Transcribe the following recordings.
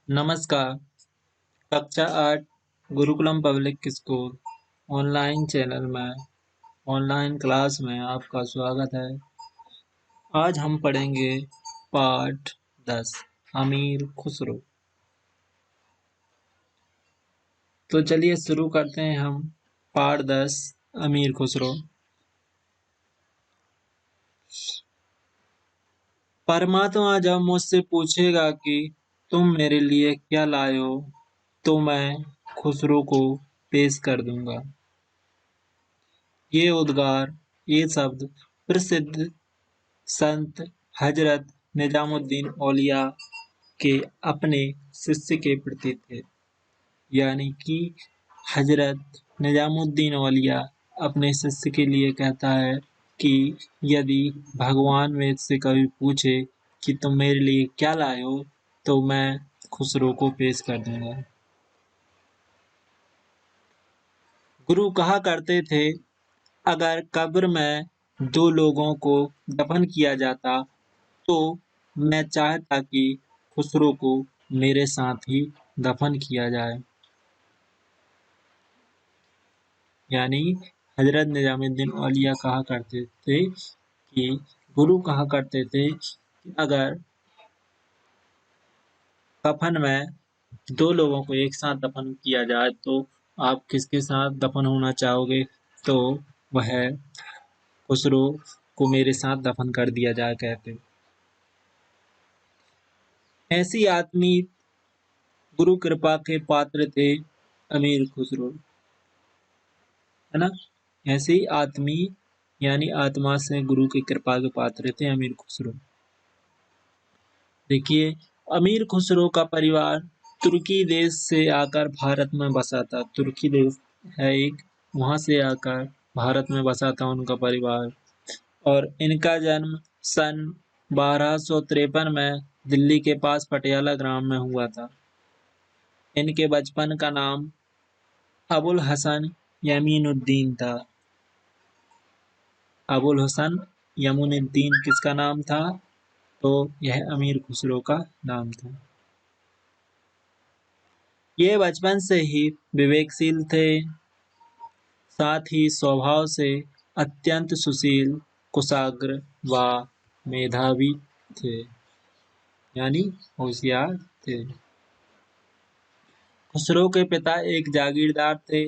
नमस्कार। कक्षा 8 Gurukulam public school online channel में ऑनलाइन क्लास में आपका स्वागत है। आज हम पढ़ेंगे पाठ 10 अमीर खुसरो। तो चलिए शुरू करते हैं हम पाठ 10 अमीर खुसरो। परमात्मा जब मुझसे पूछेगा कि तुम मेरे लिए क्या लाए हो, तो मैं खुसरो को पेश कर दूंगा। ये उद्गार, ये शब्द प्रसिद्ध संत हजरत निजामुद्दीन औलिया के अपने शिष्य के प्रति थे। यानी कि हजरत निजामुद्दीन औलिया अपने शिष्य के लिए कहता है कि यदि भगवान मुझसे कभी पूछे कि तुम मेरे लिए क्या लाए हो, तो मैं खुसरो को पेश कर दूंगा। गुरु कहा करते थे, अगर कब्र में 2 लोगों को दफन किया जाता तो मैं चाहता कि खुसरो को मेरे साथ ही दफन किया जाए। यानी हजरत निजामुद्दीन औलिया कहा करते थे कि गुरु कहा करते थे कि अगर कफन में 2 लोगों को एक साथ दफन किया जाए तो आप किसके साथ दफन होना चाहोगे? तो वह खुसरो को मेरे साथ दफन कर दिया जाए कहते। ऐसी आत्मी गुरु कृपा के पात्र थे अमीर खुसरो, है ना। ऐसे ही आत्मी यानी आत्मा से गुरु की कृपा के पात्र थे अमीर खुसरो। देखिए, अमीर खुसरो का परिवार तुर्की देश से आकर भारत में बसा था। तुर्की देश है एक, वहां से आकर भारत में बसा था उनका परिवार। और इनका जन्म सन 1253 में दिल्ली के पास पटियाला ग्राम में हुआ था। इनके बचपन का नाम अबुल हसन यमीनुद्दीन था। अबुल हसन यमुनुद्दीन किसका नाम था? तो यह अमीर खुसरो का नाम था। ये बचपन से ही विवेकशील थे, साथ ही स्वभाव से अत्यंत सुशील, कुशाग्र व मेधावी थे, यानी होशियार थे। खुसरो के पिता एक जागीरदार थे।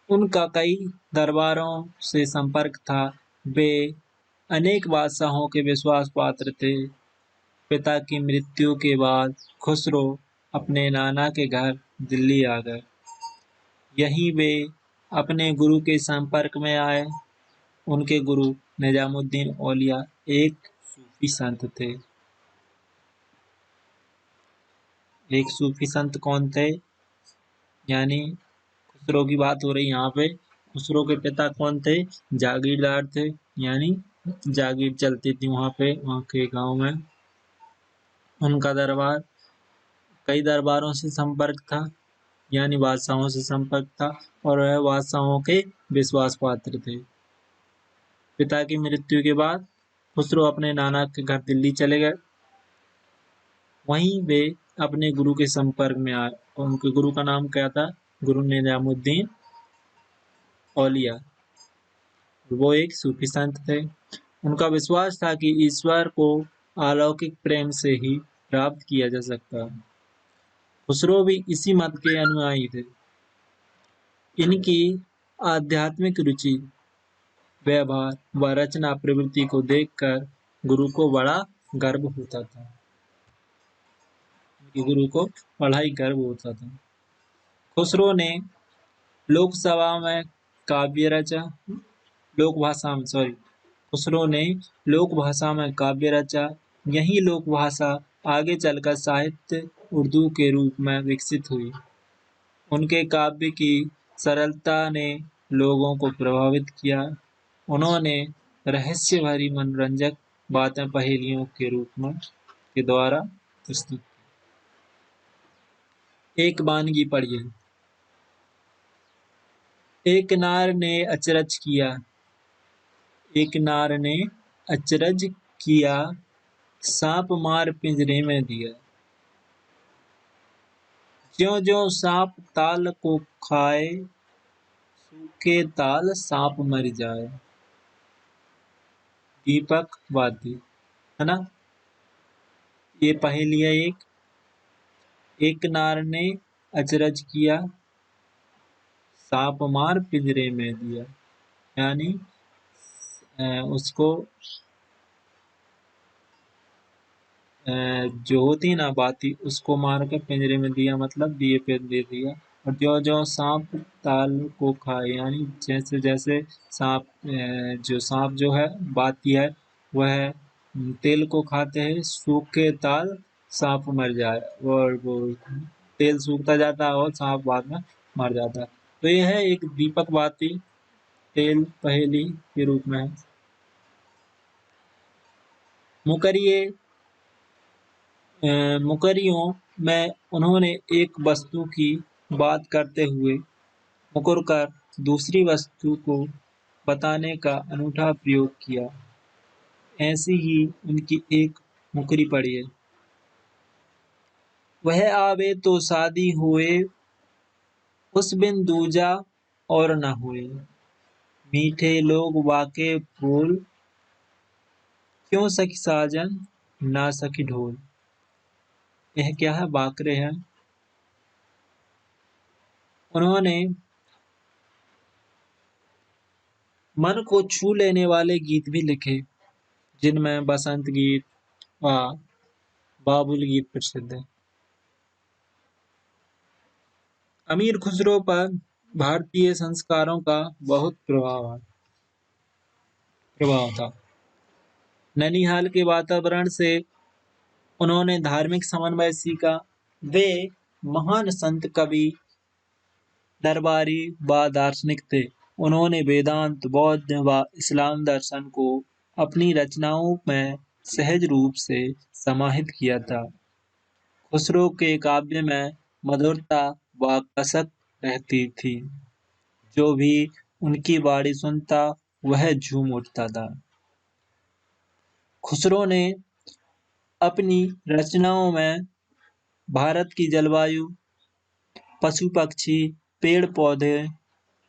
उनका कई दरबारों से संपर्क था। वे अनेक बादशाहों के विश्वास पात्र थे। पिता की मृत्यु के बाद खुसरो अपने नाना के घर दिल्ली आ गए। यहीं वे अपने गुरु के संपर्क में आए। उनके गुरु निजामुद्दीन औलिया एक सूफी संत थे। एक सूफी संत कौन थे? यानी खुसरो की बात हो रही यहाँ पे। खुसरो के पिता कौन थे? जागीरदार थे, यानी जागीर चलती थी वहाँ पे, वहाँ के गांव में। उनका दरबार कई दरबारों से संपर्क था, यानी बादशाहों से संपर्क था, और वह बादशाहों के विश्वास पात्र थे। पिता की मृत्यु के बाद खुसरो अपने नाना के घर दिल्ली चले गए। वहीं वे अपने गुरु के संपर्क में आए। उनके गुरु का नाम क्या था? गुरु निजामुद्दीन औलिया। वो एक सूफी संत थे। उनका विश्वास था कि ईश्वर को अलौकिक प्रेम से ही प्राप्त किया जा सकता है। खुसरो भी इसी मत के अनुयायी थे। इनकी आध्यात्मिक रुचि, व्यवहार व रचना प्रवृत्ति को देखकर गुरु को बड़ा गर्व होता था। गुरु को बड़ा ही गर्व होता था। खुसरो ने लोकसभा में काव्य रचा लोक भाषा में सॉरी खुसरो ने लोक भाषा में काव्य रचा। यही लोक भाषा आगे चलकर साहित्य उर्दू के रूप में विकसित हुई। उनके काव्य की सरलता ने लोगों को प्रभावित किया। उन्होंने रहस्य भरी मनोरंजक बातें पहेलियों के रूप में के द्वारा प्रस्तुत। एक वानगी पढ़िए। एक नार ने अचरज किया, एक नार ने अचरज किया, सांप मार पिंजरे में दिया। ज्यों ज्यों सांप ताल को खाए, सूखे ताल सांप मर जाए। दीपक वादी, है ना। ये पहेली है एक नार ने अचरज किया, सांप मार पिंजरे में दिया। यानी उसको जो होती ना बाती, उसको मार कर पिंजरे में दिया, मतलब दिए पे दे दिया। और ज्यों ज्यों सांप ताल को खाए, यानी जैसे जैसे सांप जो सांप जो है बाती है, वह तेल को खाते हैं, सूखे ताल सांप मर जाए। और वो तेल सूखता जाता है और सांप बाद में मर जाता है। तो यह है एक दीपक बाती तेल पहेली के रूप में है। मुकरिए मुकरियों में उन्होंने एक वस्तु की बात करते हुए मुकुरकर दूसरी वस्तु को बताने का अनूठा प्रयोग किया। ऐसी ही उनकी एक मुकरी पड़ी है। वह आवे तो शादी हुए, उस बिन दूजा और न हुए। मीठे लोग वाके फूल, क्यों सखी साजन ना सखी ढोल। यह क्या है? बाकरे हैं। उन्होंने मन को छू लेने वाले गीत भी लिखे, जिनमें बसंत गीत व बाबुल गीत प्रसिद्ध है। अमीर खुसरो पर भारतीय संस्कारों का बहुत प्रभाव था। ननिहाल के वातावरण से उन्होंने धार्मिक समन्वय सीखा। वे महान संत, कवि, दरबारी व दार्शनिक थे। उन्होंने वेदांत, बौद्ध व इस्लाम दर्शन को अपनी रचनाओं में सहज रूप से समाहित किया था। खुसरो के काव्य में मधुरता व कसक रहती थी। जो भी उनकी वाणी सुनता वह झूम उठता था। खुसरो ने अपनी रचनाओं में भारत की जलवायु, पशु पक्षी, पेड़ पौधे,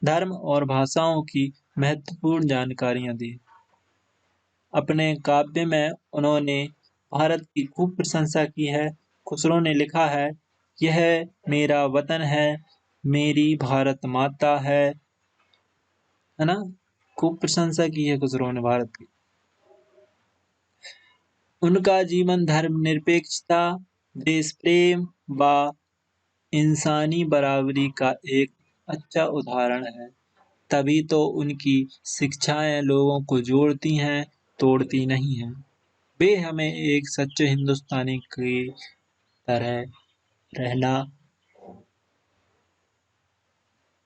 धर्म और भाषाओं की महत्वपूर्ण जानकारियां दी। अपने काव्य में उन्होंने भारत की खूब प्रशंसा की है। खुसरो ने लिखा है, यह मेरा वतन है, मेरी भारत माता है ना। खूब प्रशंसा की है खुसरो ने भारत की। उनका जीवन धर्मनिरपेक्षता, देश प्रेम व इंसानी बराबरी का एक अच्छा उदाहरण है। तभी तो उनकी शिक्षाएं लोगों को जोड़ती हैं, तोड़ती नहीं हैं। वे हमें एक सच्चे हिंदुस्तानी की तरह रहना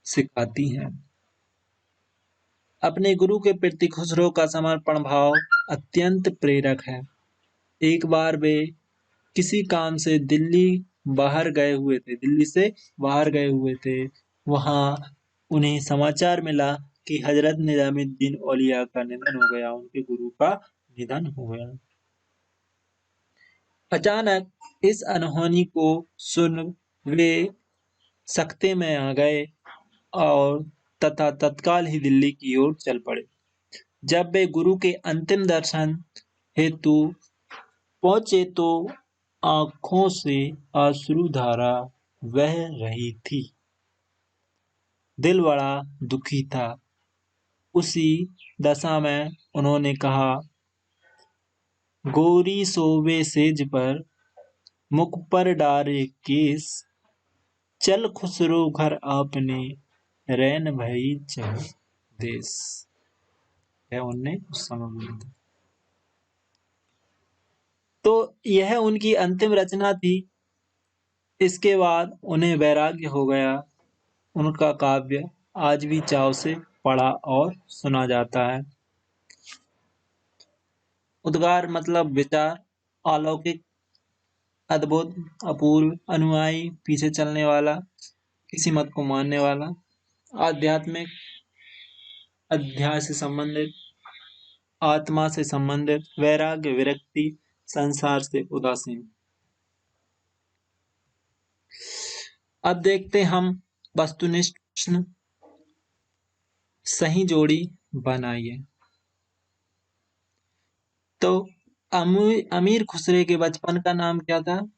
सिखाती हैं। अपने गुरु के प्रति खुसरो का समर्पण भाव अत्यंत प्रेरक है। एक बार वे किसी काम से दिल्ली से बाहर गए हुए थे। वहां उन्हें समाचार मिला कि हजरत निजामुद्दीन औलिया का निधन हो गया, उनके गुरु का निधन हो गया। अचानक इस अनहोनी को सुन वे सख्ते में आ गए और तत्काल ही दिल्ली की ओर चल पड़े। जब वे गुरु के अंतिम दर्शन हेतु पहुंचे तो आंखों से अश्रुधारा बह रही थी। दिल बड़ा दुखी था। उसी दशा में उन्होंने कहा, गोरी सोवे सेज पर, मुख पर डारे केस, चल खुसरो घर आपने, रैन भई चह देश। है उनने उस समय बोला था। तो यह उनकी अंतिम रचना थी। इसके बाद उन्हें वैराग्य हो गया। उनका काव्य आज भी चाव से पढ़ा और सुना जाता है। उद्गार मतलब विचार, अलौकिक, अद्भुत, अपूर्व, अनुयायी, पीछे चलने वाला, किसी मत को मानने वाला, आध्यात्मिक, अध्याय से संबंधित, आत्मा से संबंधित, वैराग्य, विरक्ति, संसार से उदासीन। अब देखते हम वस्तुनिष्ठ प्रश्न। सही जोड़ी बनाइए। तो अमीर खुसरे के बचपन का नाम क्या था?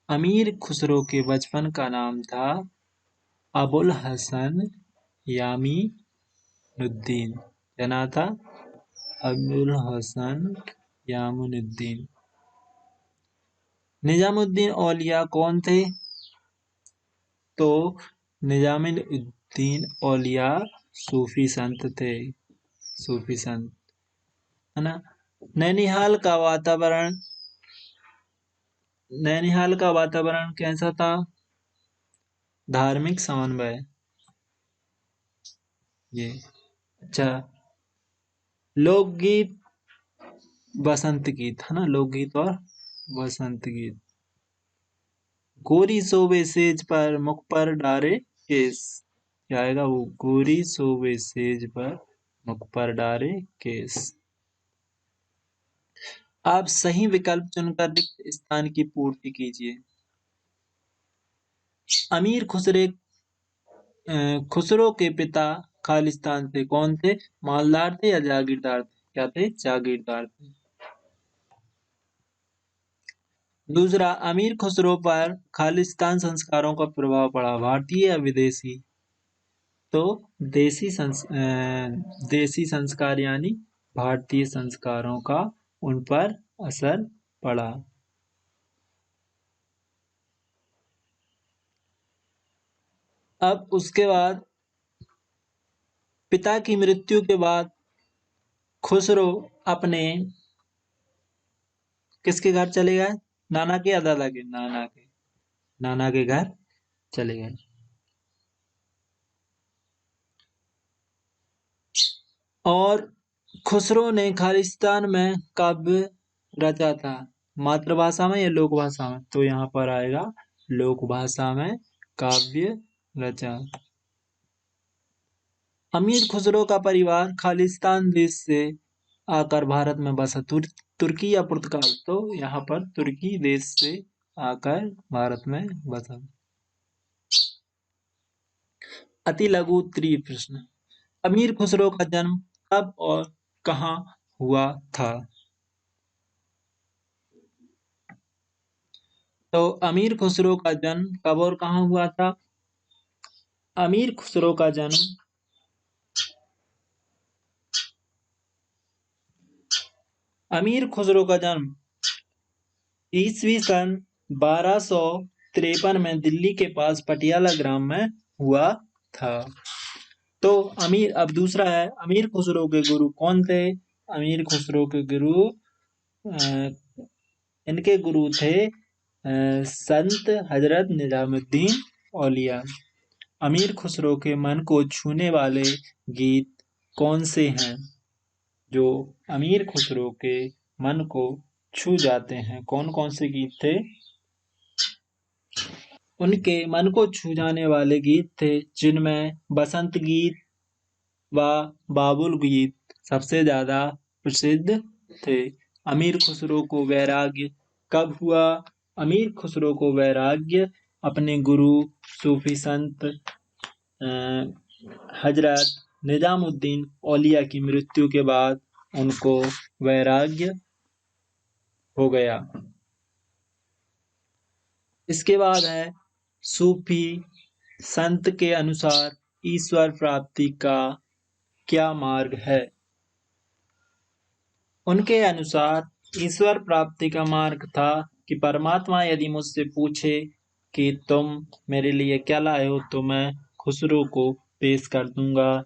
अमीर खुसरो के बचपन का नाम था अबुल हसन यामीनुद्दीन। क्या नाम था? अबुल हसन यामीनुद्दीन। निजामुद्दीन औलिया कौन थे? तो निजामुद्दीन औलिया सूफी संत थे। सूफी संत, है ना। नैनीहाल का वातावरण कैसा था? धार्मिक समन्वय। ये अच्छा। लोकगीत, बसंत गीत, है ना। लोकगीत और बसंत गीत। गोरी सोबे सेज पर मुख पर डारे केस। क्या आएगा वो? गोरी सोबे सेज पर मुख पर डारे केस। आप सही विकल्प चुनकर रिक्त स्थान की पूर्ति कीजिए। अमीर खुसरो के पिता खालिस्तान थे। कौन थे? मालदार थे या जागीरदार थे? क्या थे? जागीरदार थे। दूसरा, अमीर खुसरो पर खालिस्तान संस्कारों का प्रभाव पड़ा, भारतीय या विदेशी? तो देसी संस्कार यानी भारतीय संस्कारों का उन पर असर पड़ा। अब उसके बाद पिता की मृत्यु के बाद खुसरो अपने किसके घर चले गए? नाना के या दादा के? नाना के घर चले गए। और खुसरो ने खालिस्तान में काव्य रचा था, मातृभाषा में या लोक भाषा में? तो यहाँ पर आएगा लोक भाषा में काव्य रचा। अमीर खुसरो का परिवार खालिस्तान देश से आकर भारत में बसा। तुर्की या पुर्तगाल? तो यहाँ पर तुर्की देश से आकर भारत में बसा। अति लघु उत्तरीय प्रश्न। अमीर खुसरो का जन्म कब और कहाँ हुआ था? तो अमीर खुसरो का जन्म कब और कहाँ हुआ था? अमीर खुसरो का जन्म अमीर खुसरो का जन्म ईस्वी सन 1253 में दिल्ली के पास पटियाला ग्राम में हुआ था। तो अब दूसरा है, अमीर खुसरो के गुरु कौन थे? अमीर खुसरो के गुरु इनके गुरु थे संत हजरत निजामुद्दीन औलिया। अमीर खुसरो के मन को छूने वाले गीत कौन से हैं? जो अमीर खुसरो के मन को छू जाते हैं, कौन कौन से गीत थे? उनके मन को छू जाने वाले गीत थे जिनमें बसंत गीत व बाबुल गीत सबसे ज्यादा प्रसिद्ध थे। अमीर खुसरो को वैराग्य कब हुआ? अमीर खुसरो को वैराग्य अपने गुरु सूफी संत हजरत निजामुद्दीन औलिया की मृत्यु के बाद उनको वैराग्य हो गया। इसके बाद है, सूफी संत के अनुसार ईश्वर प्राप्ति का क्या मार्ग है? उनके अनुसार ईश्वर प्राप्ति का मार्ग था कि परमात्मा यदि मुझसे पूछे कि तुम मेरे लिए क्या लाए हो, तो मैं खुसरो को पेश कर दूंगा।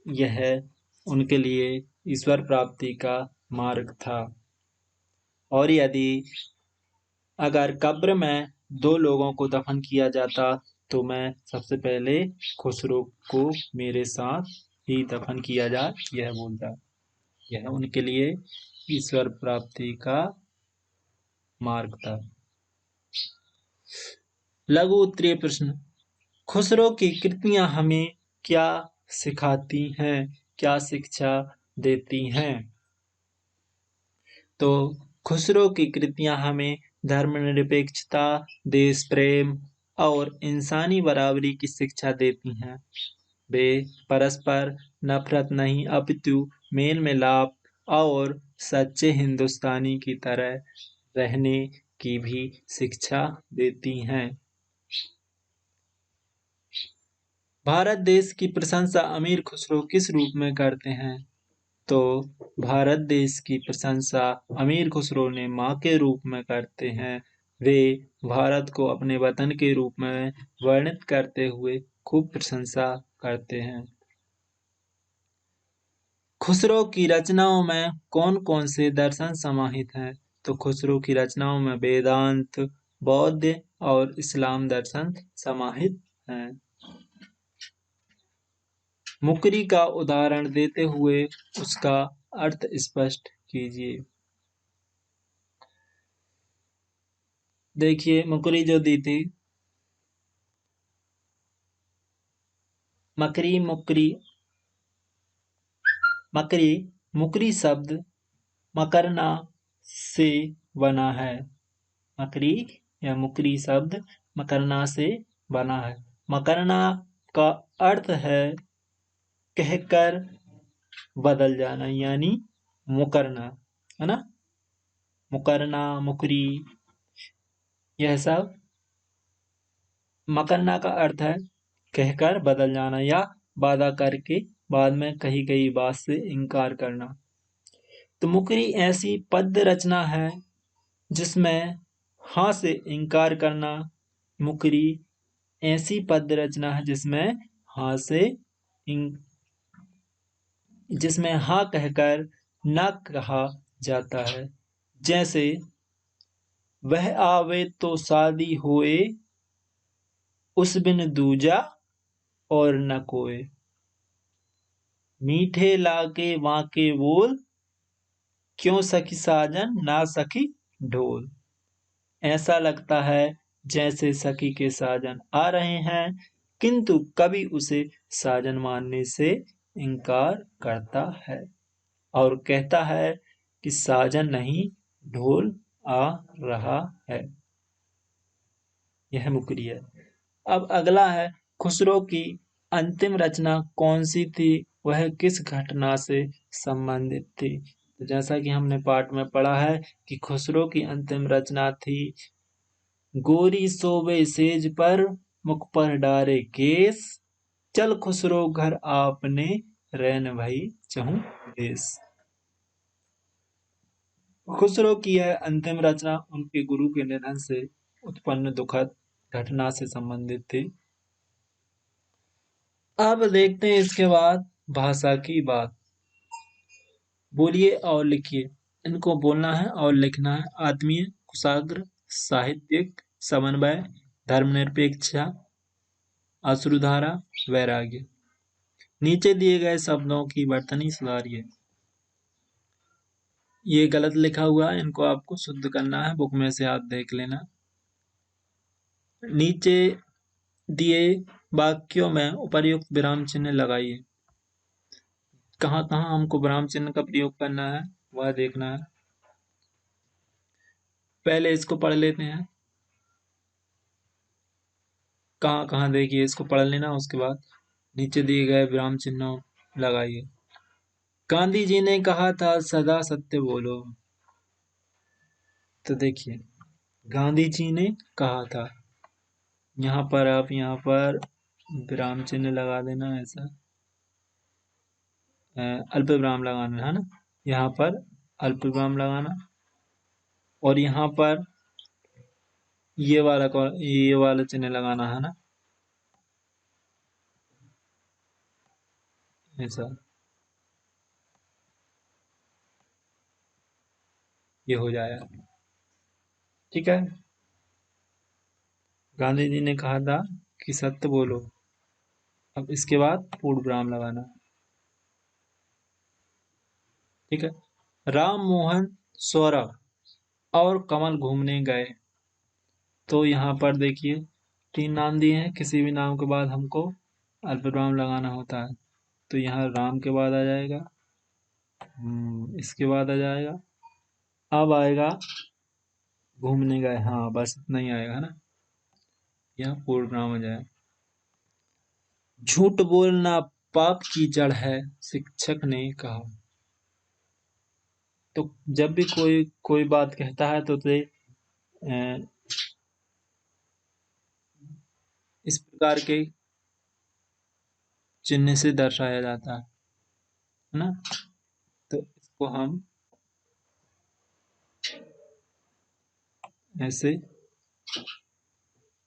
यह उनके लिए ईश्वर प्राप्ति का मार्ग था। और यदि अगर कब्र में 2 लोगों को दफन किया जाता तो मैं सबसे पहले खुसरो को मेरे साथ ही दफन किया जाए, यह बोलता। यह उनके लिए ईश्वर प्राप्ति का मार्ग था। लघु उत्तरीय प्रश्न। खुसरो की कृतियां हमें क्या सिखाती हैं, क्या शिक्षा देती हैं? तो खुसरो की कृतियां हमें धर्मनिरपेक्षता, देश प्रेम और इंसानी बराबरी की शिक्षा देती हैं। वे परस्पर नफरत नहीं अपितु मेल मिलाप और सच्चे हिंदुस्तानी की तरह रहने की भी शिक्षा देती हैं। भारत देश की प्रशंसा अमीर खुसरो किस रूप में करते हैं? तो भारत देश की प्रशंसा अमीर खुसरो ने माँ के रूप में करते हैं। वे भारत को अपने वतन के रूप में वर्णित करते हुए खूब प्रशंसा करते हैं। खुसरो की रचनाओं में कौन कौन से दर्शन समाहित हैं? तो खुसरो की रचनाओं में वेदांत, बौद्ध और इस्लाम दर्शन समाहित हैं। मुकरी का उदाहरण देते हुए उसका अर्थ स्पष्ट कीजिए। देखिए मुकरी जो दी थी, मकरी मुकरी मकरी मुकरी शब्द मकरना से बना है। मकरी या मुकरी शब्द मकरना से बना है। मकरना का अर्थ है कहकर बदल जाना, यानी मुकरना, है ना। मुकरना, मुकरी, यह सब मकरना का अर्थ है कहकर बदल जाना या वादा करके बाद में कही गई बात से इनकार करना। तो मुकरी ऐसी पद्य रचना है जिसमें हाँ से इनकार करना। मुकरी ऐसी पद्य रचना है जिसमें हाँ से जिसमें हाँ कहकर न कहा जाता है। जैसे वह आवे तो शादी होए, उस बिन दूजा और न कोय। मीठे लागे वाके बोल, क्यों सखी साजन ना सखी ढोल। ऐसा लगता है जैसे सखी के साजन आ रहे हैं, किंतु कभी उसे साजन मानने से इनकार करता है और कहता है कि साजन नहीं, ढोल आ रहा है। यह मुकरी है। अब अगला है, खुसरो की अंतिम रचना कौन सी थी, वह किस घटना से संबंधित थी? तो जैसा कि हमने पाठ में पढ़ा है कि खुसरो की अंतिम रचना थी, गोरी सोवे सेज पर, मुख पर डारे केस, चल खुसरो घर आपने, रैन भई चहु देश। खुसरो की यह अंतिम रचना उनके गुरु के निधन से उत्पन्न दुखद घटना से संबंधित थी। अब देखते हैं इसके बाद भाषा की बात। बोलिए और लिखिए, इनको बोलना है और लिखना है। आत्मीय, कुशाग्र, साहित्यिक, समन्वय, धर्मनिरपेक्षा, अश्रुधारा, वैराग्य। नीचे दिए गए शब्दों की वर्तनी सुधारिए। ये गलत लिखा हुआ है, इनको आपको शुद्ध करना है, बुक में से आप देख लेना। नीचे दिए वाक्यों में उपर्युक्त विराम चिन्ह लगाइए। कहाँ कहाँ हमको विराम चिन्ह का प्रयोग करना है वह देखना है। पहले इसको पढ़ लेते हैं। कहाँ कहाँ देखिए, इसको पढ़ लेना, उसके बाद नीचे दिए गए विराम चिन्ह लगाइए। गांधी जी ने कहा था सदा सत्य बोलो। तो देखिए गांधी जी ने कहा था, यहाँ पर आप यहाँ पर विराम चिन्ह लगा देना, ऐसा अल्प विराम लगाना है ना, यहाँ पर अल्प विराम लगाना और यहाँ पर ये वाला चिन्ह लगाना है ना, ऐसा ये हो जाएगा। ठीक है। गांधी जी ने कहा था कि सत्य बोलो। अब इसके बाद पूर्ण विराम लगाना। ठीक है। राम मोहन सौरभ और कमल घूमने गए। तो यहाँ पर देखिए 3 नाम दिए हैं, किसी भी नाम के बाद हमको अल्पविराम लगाना होता है। तो यहाँ राम के बाद आ जाएगा, इसके बाद आ जाएगा, अब आएगा घूमने गए, हाँ बस इतना ही आएगा, है ना। यह पूर्ण विराम हो जाए। झूठ बोलना पाप की जड़ है, शिक्षक ने कहा। तो जब भी कोई कोई बात कहता है तो उसे इस प्रकार के चिन्ह से दर्शाया जाता है ना। तो इसको हम ऐसे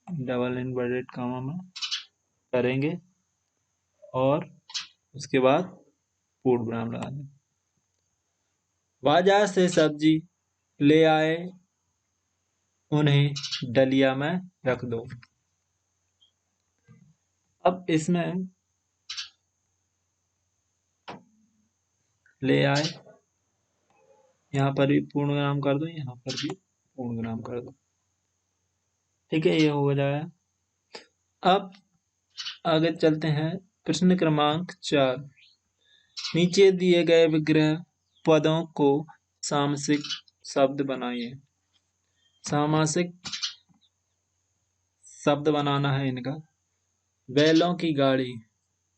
डबल इनवर्टेड कॉमा में करेंगे और उसके बाद पूर्ण विराम लगा देंगे। बाजार से सब्जी ले आए, उन्हें डलिया में रख दो। अब इसमें ले आए, यहाँ पर भी पूर्ण विराम कर दो, यहाँ पर भी पूर्ण विराम कर दो। ठीक है, ये हो जाएगा। अब आगे चलते हैं। प्रश्न क्रमांक 4। नीचे दिए गए विग्रह पदों को सामासिक शब्द बनाइए। सामासिक शब्द बनाना है इनका। बैलों की गाड़ी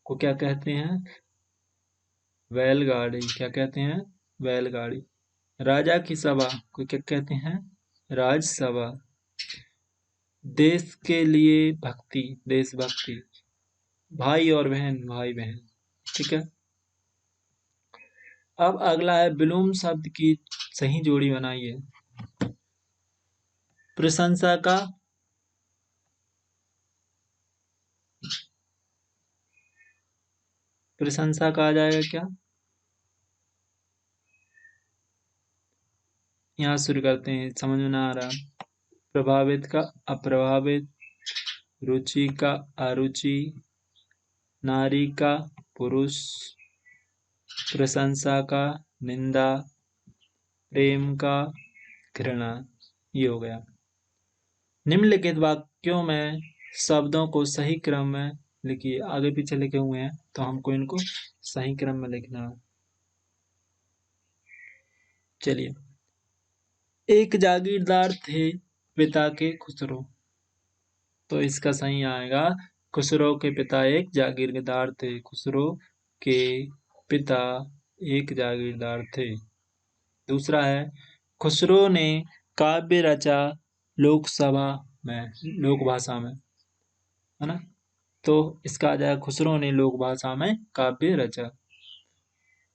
को क्या कहते हैं? बैलगाड़ी। क्या कहते हैं? बैलगाड़ी। राजा की सभा को क्या कहते हैं? राजसभा। देश के लिए भक्ति, देशभक्ति। भाई और बहन, भाई बहन। ठीक है। अब अगला है विलोम शब्द की सही जोड़ी बनाइए। प्रशंसा का प्रशंसा का आ जाएगा क्या? यहाँ शुरू करते हैं, समझ में ना आ रहा। प्रभावित का अप्रभावित, रुचि का अरुचि, नारी का पुरुष, प्रशंसा का निंदा, प्रेम का घृणा। ये हो गया। निम्नलिखित वाक्यों में शब्दों को सही क्रम में लिखिए। आगे पीछे लिखे हुए हैं तो हमको इनको सही क्रम में लिखना है। चलिए। एक जागीरदार थे पिता के खुसरो। तो इसका सही आएगा, खुसरो के पिता एक जागीरदार थे। खुसरो के पिता एक जागीरदार थे। दूसरा है, खुसरो ने काव्य रचा लोकसभा में, लोक भाषा में, है ना। तो इसका आ जाएगा, खुसरो ने लोक भाषा में काव्य रचा।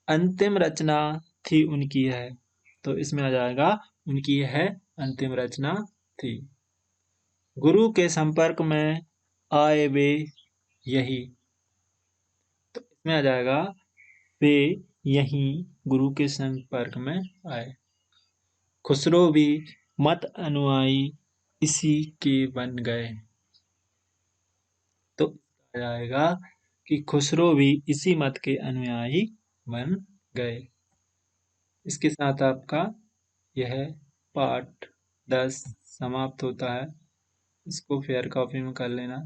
अंतिम रचना थी उनकी है। तो इसमें आ जाएगा, उनकी है अंतिम रचना थी। गुरु के संपर्क में आए वे यही। तो इसमें आ जाएगा, वे यही गुरु के संपर्क में आए। खुसरो भी मत अनुयायी इसी के बन गए। तो आ जाएगा कि खुसरो भी इसी मत के अनुयायी बन गए। इसके साथ आपका यह पाठ 10 समाप्त होता है। इसको फेयर कॉपी में कर लेना।